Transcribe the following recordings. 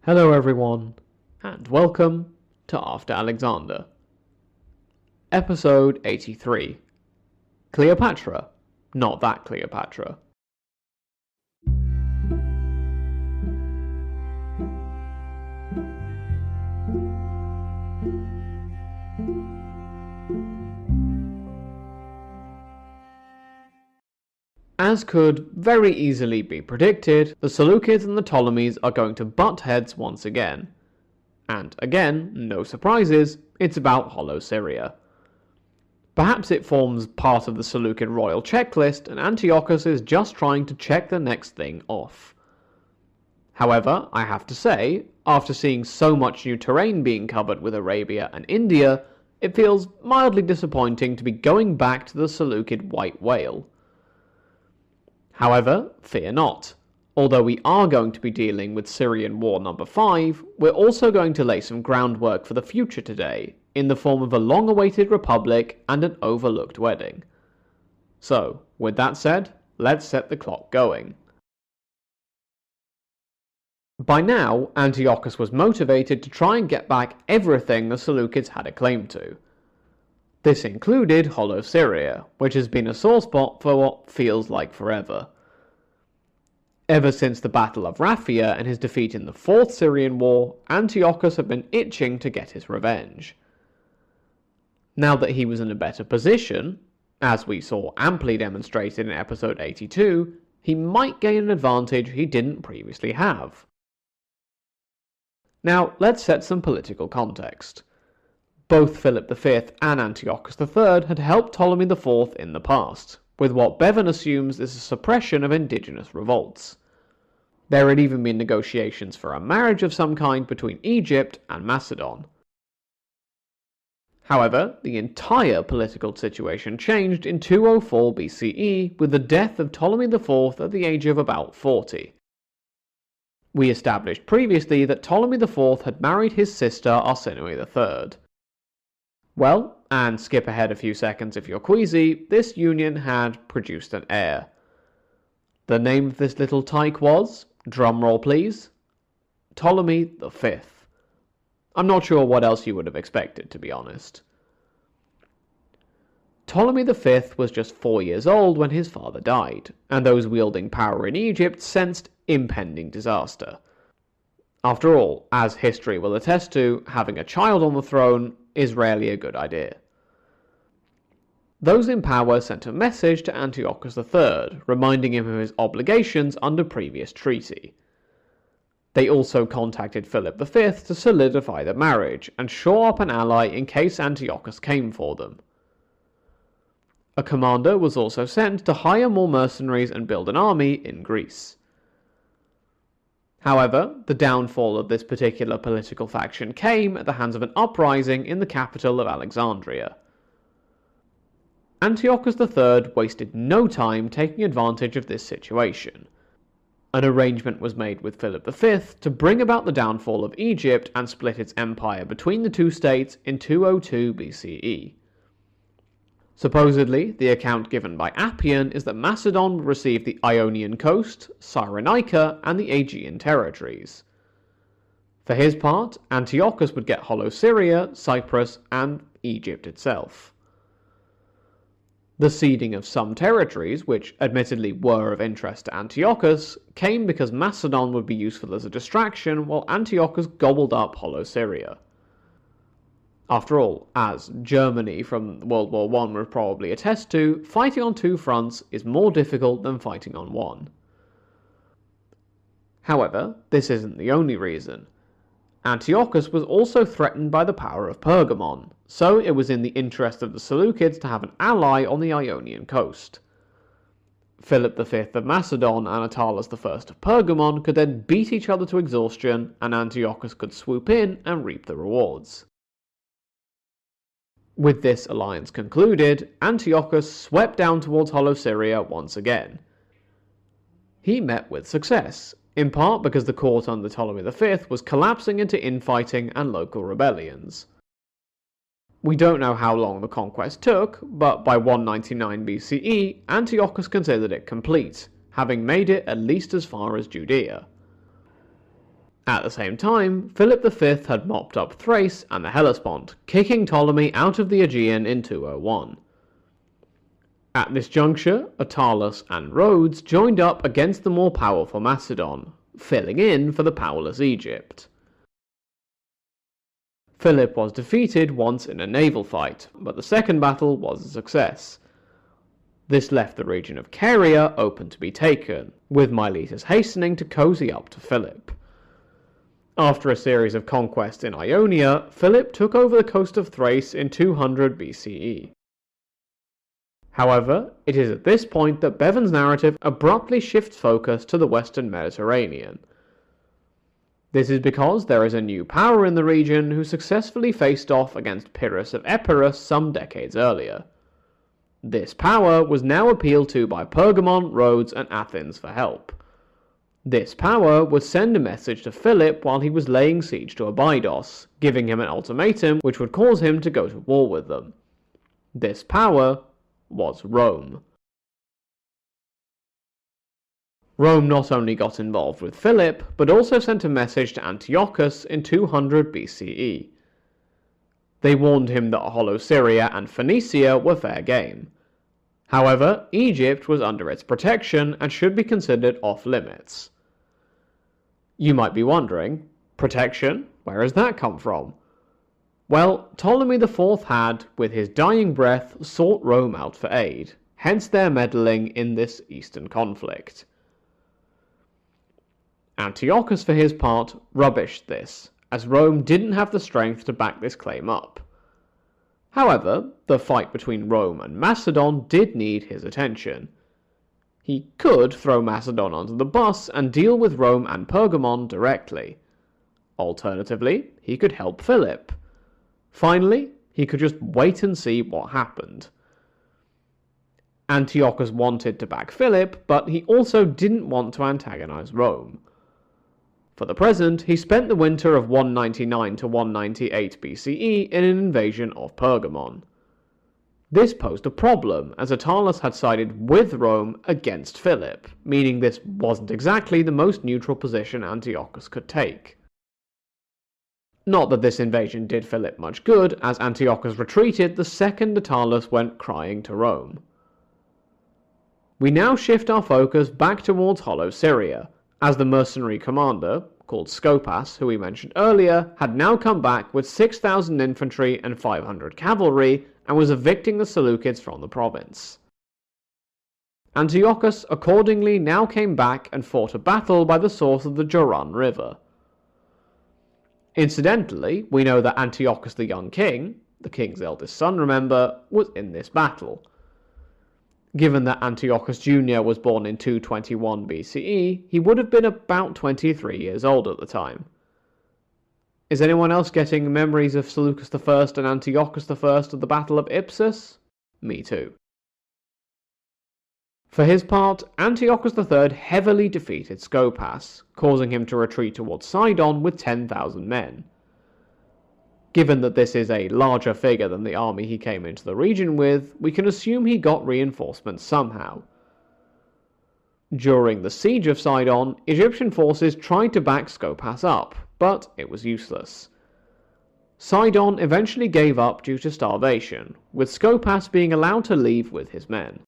Hello everyone, and welcome to After Alexander. Episode 83. Cleopatra, not that Cleopatra. As could very easily be predicted, the Seleucids and the Ptolemies are going to butt heads once again. And again, no surprises, it's about Hollow Syria. Perhaps it forms part of the Seleucid royal checklist and Antiochus is just trying to check the next thing off. However, I have to say, after seeing so much new terrain being covered with Arabia and India, it feels mildly disappointing to be going back to the Seleucid white whale. However, fear not. Although we are going to be dealing with Syrian War number 5, we're also going to lay some groundwork for the future today, in the form of a long-awaited republic and an overlooked wedding. So, with that said, let's set the clock going. By now, Antiochus was motivated to try and get back everything the Seleucids had a claim to. This included Hollow Syria, which has been a sore spot for what feels like forever. Ever since the Battle of Raphia and his defeat in the Fourth Syrian War, Antiochus had been itching to get his revenge. Now that he was in a better position, as we saw amply demonstrated in episode 82, he might gain an advantage he didn't previously have. Now, let's set some political context. Both Philip V and Antiochus III had helped Ptolemy IV in the past, with what Bevan assumes is a suppression of indigenous revolts. There had even been negotiations for a marriage of some kind between Egypt and Macedon. However, the entire political situation changed in 204 BCE with the death of Ptolemy IV at the age of about 40. We established previously that Ptolemy IV had married his sister Arsinoe III. Well, and skip ahead a few seconds if you're queasy, this union had produced an heir. The name of this little tyke was, drumroll please, Ptolemy V. I'm not sure what else you would have expected, to be honest. Ptolemy V was just 4 years old when his father died, and those wielding power in Egypt sensed impending disaster. After all, as history will attest to, having a child on the throne is rarely a good idea. Those in power sent a message to Antiochus III, reminding him of his obligations under previous treaty. They also contacted Philip V to solidify the marriage and shore up an ally in case Antiochus came for them. A commander was also sent to hire more mercenaries and build an army in Greece. However, the downfall of this particular political faction came at the hands of an uprising in the capital of Alexandria. Antiochus III wasted no time taking advantage of this situation. An arrangement was made with Philip V to bring about the downfall of Egypt and split its empire between the two states in 202 BCE. Supposedly, the account given by Appian is that Macedon would receive the Ionian coast, Cyrenaica, and the Aegean territories. For his part, Antiochus would get Hollow Syria, Cyprus, and Egypt itself. The ceding of some territories, which admittedly were of interest to Antiochus, came because Macedon would be useful as a distraction while Antiochus gobbled up Hollow Syria. After all, as Germany from World War I would probably attest to, fighting on two fronts is more difficult than fighting on one. However, this isn't the only reason. Antiochus was also threatened by the power of Pergamon, so it was in the interest of the Seleucids to have an ally on the Ionian coast. Philip V of Macedon and Attalus I of Pergamon could then beat each other to exhaustion, and Antiochus could swoop in and reap the rewards. With this alliance concluded, Antiochus swept down towards Hollow Syria once again. He met with success, in part because the court under Ptolemy V was collapsing into infighting and local rebellions. We don't know how long the conquest took, but by 199 BCE, Antiochus considered it complete, having made it at least as far as Judea. At the same time, Philip V had mopped up Thrace and the Hellespont, kicking Ptolemy out of the Aegean in 201. At this juncture, Attalus and Rhodes joined up against the more powerful Macedon, filling in for the powerless Egypt. Philip was defeated once in a naval fight, but the second battle was a success. This left the region of Caria open to be taken, with Miletus hastening to cozy up to Philip. After a series of conquests in Ionia, Philip took over the coast of Thrace in 200 BCE. However, it is at this point that Bevan's narrative abruptly shifts focus to the Western Mediterranean. This is because there is a new power in the region who successfully faced off against Pyrrhus of Epirus some decades earlier. This power was now appealed to by Pergamon, Rhodes, and Athens for help. This power would send a message to Philip while he was laying siege to Abydos, giving him an ultimatum which would cause him to go to war with them. This power was Rome. Rome not only got involved with Philip, but also sent a message to Antiochus in 200 BCE. They warned him that Hollow Syria and Phoenicia were fair game. However, Egypt was under its protection and should be considered off-limits. You might be wondering, protection? Where has that come from? Well, Ptolemy IV had, with his dying breath, sought Rome out for aid, hence their meddling in this eastern conflict. Antiochus, for his part, rubbished this, as Rome didn't have the strength to back this claim up. However, the fight between Rome and Macedon did need his attention. He could throw Macedon under the bus and deal with Rome and Pergamon directly. Alternatively, he could help Philip. Finally, he could just wait and see what happened. Antiochus wanted to back Philip, but he also didn't want to antagonize Rome. For the present, he spent the winter of 199 to 198 BCE in an invasion of Pergamon. This posed a problem, as Attalus had sided with Rome against Philip, meaning this wasn't exactly the most neutral position Antiochus could take. Not that this invasion did Philip much good, as Antiochus retreated the second Attalus went crying to Rome. We now shift our focus back towards Hollow Syria, as the mercenary commander, called Scopas, who we mentioned earlier, had now come back with 6,000 infantry and 500 cavalry, and was evicting the Seleucids from the province. Antiochus accordingly now came back and fought a battle by the source of the Joran River. Incidentally, we know that Antiochus the young king, the king's eldest son remember, was in this battle. Given that Antiochus Jr. was born in 221 BCE, he would have been about 23 years old at the time. Is anyone else getting memories of Seleucus I and Antiochus I of the Battle of Ipsus? Me too. For his part, Antiochus III heavily defeated Scopas, causing him to retreat towards Sidon with 10,000 men. Given that this is a larger figure than the army he came into the region with, we can assume he got reinforcements somehow. During the siege of Sidon, Egyptian forces tried to back Scopas up, but it was useless. Sidon eventually gave up due to starvation, with Scopas being allowed to leave with his men.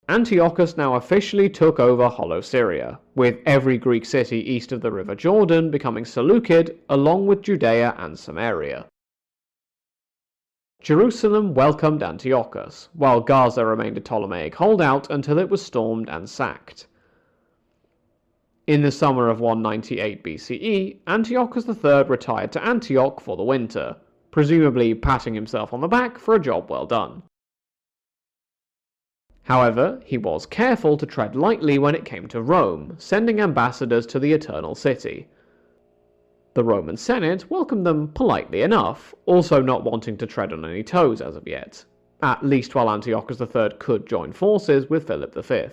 Antiochus now officially took over Hollow Syria, with every Greek city east of the river Jordan becoming Seleucid, along with Judea and Samaria. Jerusalem welcomed Antiochus, while Gaza remained a Ptolemaic holdout until it was stormed and sacked. In the summer of 198 BCE, Antiochus III retired to Antioch for the winter, presumably patting himself on the back for a job well done. However, he was careful to tread lightly when it came to Rome, sending ambassadors to the Eternal City. The Roman Senate welcomed them politely enough, also not wanting to tread on any toes as of yet, at least while Antiochus III could join forces with Philip V.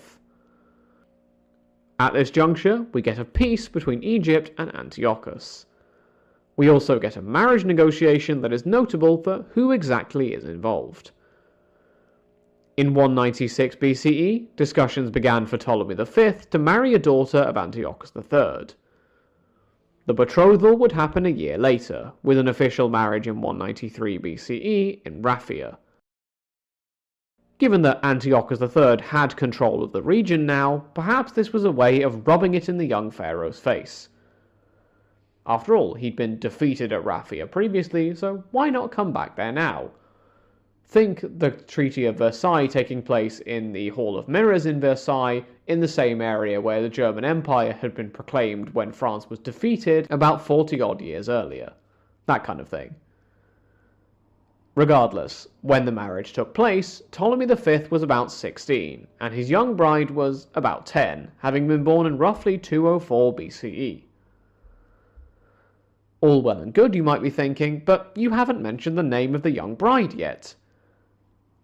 At this juncture, we get a peace between Egypt and Antiochus. We also get a marriage negotiation that is notable for who exactly is involved. In 196 BCE, discussions began for Ptolemy V to marry a daughter of Antiochus III. The betrothal would happen a year later, with an official marriage in 193 BCE in Raphia. Given that Antiochus III had control of the region now, perhaps this was a way of rubbing it in the young pharaoh's face. After all, he'd been defeated at Raphia previously, so why not come back there now? Think the Treaty of Versailles taking place in the Hall of Mirrors in Versailles, in the same area where the German Empire had been proclaimed when France was defeated about 40 odd years earlier. That kind of thing. Regardless, when the marriage took place, Ptolemy V was about 16, and his young bride was about 10, having been born in roughly 204 BCE. All well and good, you might be thinking, but you haven't mentioned the name of the young bride yet.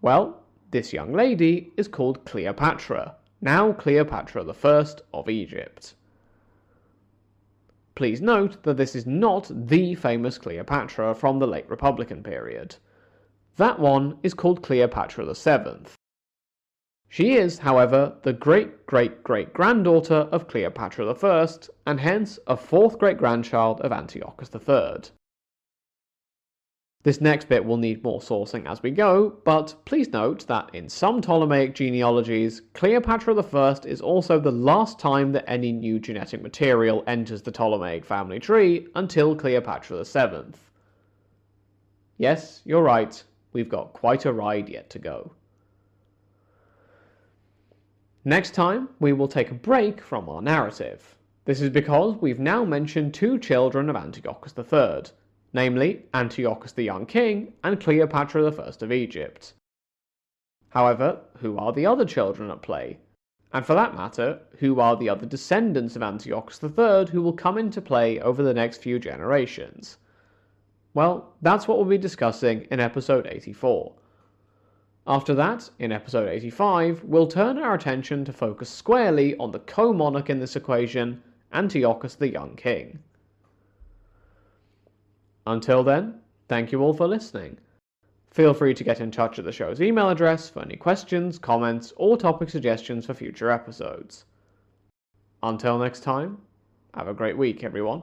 Well, this young lady is called Cleopatra, now Cleopatra I of Egypt. Please note that this is not the famous Cleopatra from the late Republican period. That one is called Cleopatra VII. She is, however, the great-great-great-granddaughter of Cleopatra I, and hence a fourth great-grandchild of Antiochus III. This next bit will need more sourcing as we go, but please note that in some Ptolemaic genealogies, Cleopatra I is also the last time that any new genetic material enters the Ptolemaic family tree until Cleopatra VII. Yes, you're right, we've got quite a ride yet to go. Next time, we will take a break from our narrative. This is because we've now mentioned two children of Antiochus III, namely Antiochus the Young King and Cleopatra I of Egypt. However, who are the other children at play? And for that matter, who are the other descendants of Antiochus III who will come into play over the next few generations? Well, that's what we'll be discussing in episode 84. After that, in episode 85, we'll turn our attention to focus squarely on the co-monarch in this equation, Antiochus the Young King. Until then, thank you all for listening. Feel free to get in touch at the show's email address for any questions, comments, or topic suggestions for future episodes. Until next time, have a great week, everyone.